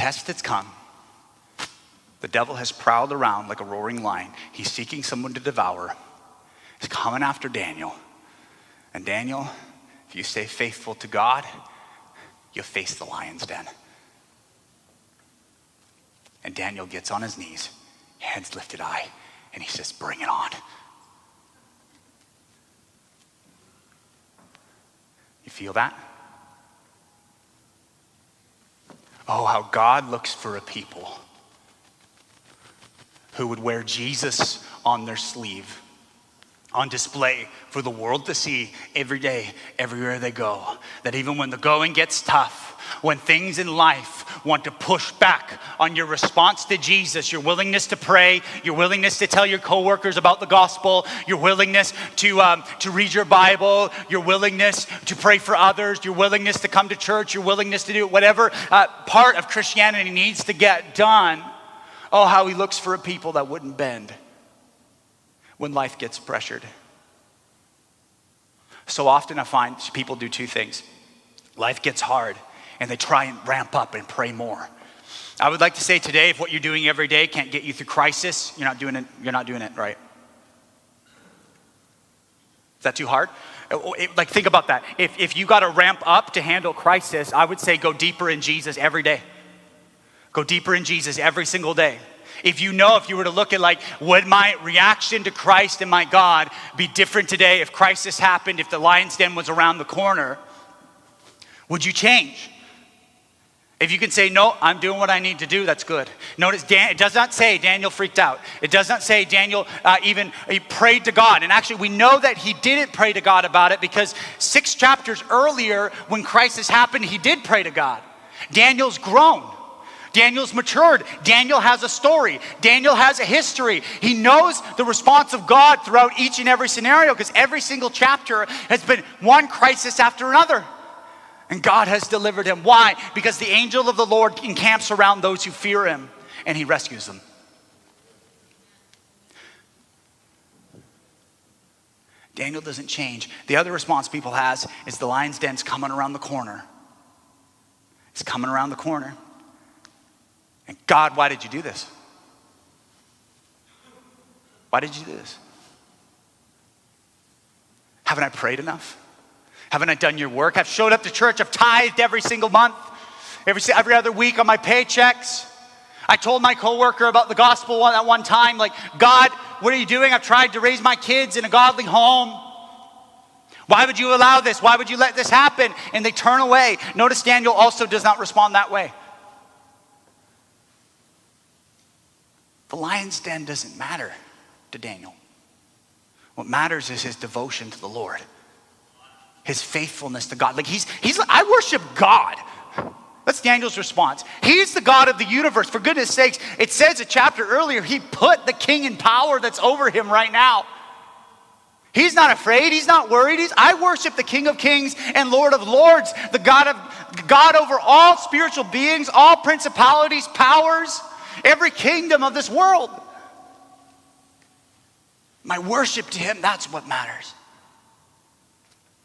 test has come. The devil has prowled around like a roaring lion. He's seeking someone to devour. He's coming after Daniel. And Daniel, if you stay faithful to God, you'll face the lion's den. And Daniel gets on his knees, hands lifted high, and he says, bring it on. You feel that? Oh, how God looks for a people who would wear Jesus on their sleeve, on display for the world to see every day, everywhere they go. That even when the going gets tough, when things in life want to push back on your response to Jesus, your willingness to pray, your willingness to tell your coworkers about the gospel, your willingness to read your Bible, your willingness to pray for others, your willingness to come to church, your willingness to do whatever part of Christianity needs to get done. Oh, how he looks for a people that wouldn't bend when life gets pressured. So often I find people do two things. Life gets hard and they try and ramp up and pray more. I would like to say today, if what you're doing every day can't get you through crisis, you're not doing it right. Is that too hard? Like, think about that. If you got to ramp up to handle crisis, I would say go deeper in Jesus every day. Go deeper in Jesus every single day. If you were to look at like, would my reaction to Christ and my God be different today if crisis happened, if the lion's den was around the corner, would you change? If you can say, no, I'm doing what I need to do, that's good. Notice, it does not say Daniel freaked out. It does not say Daniel he prayed to God. And actually, we know that he didn't pray to God about it because 6 chapters earlier, when crisis happened, he did pray to God. Daniel's grown. Daniel's matured. Daniel has a story. Daniel has a history. He knows the response of God throughout each and every scenario because every single chapter has been one crisis after another. And God has delivered him. Why? Because the angel of the Lord encamps around those who fear him and he rescues them. Daniel doesn't change. The other response people has is the lion's den's coming around the corner. It's coming around the corner. And God, why did you do this? Why did you do this? Haven't I prayed enough? Haven't I done your work? I've showed up to church. I've tithed every single month, every other week on my paychecks. I told my coworker about the gospel at one time, like, God, what are you doing? I've tried to raise my kids in a godly home. Why would you allow this? Why would you let this happen? And they turn away. Notice Daniel also does not respond that way. The lion's den doesn't matter to Daniel. What matters is his devotion to the Lord. His faithfulness to God. Like I worship God. That's Daniel's response. He's the God of the universe. For goodness sakes, it says a chapter earlier, he put the king in power that's over him right now. He's not afraid. He's not worried. I worship the King of Kings and Lord of Lords, the God over all spiritual beings, all principalities, powers, every kingdom of this world. My worship to him, that's what matters.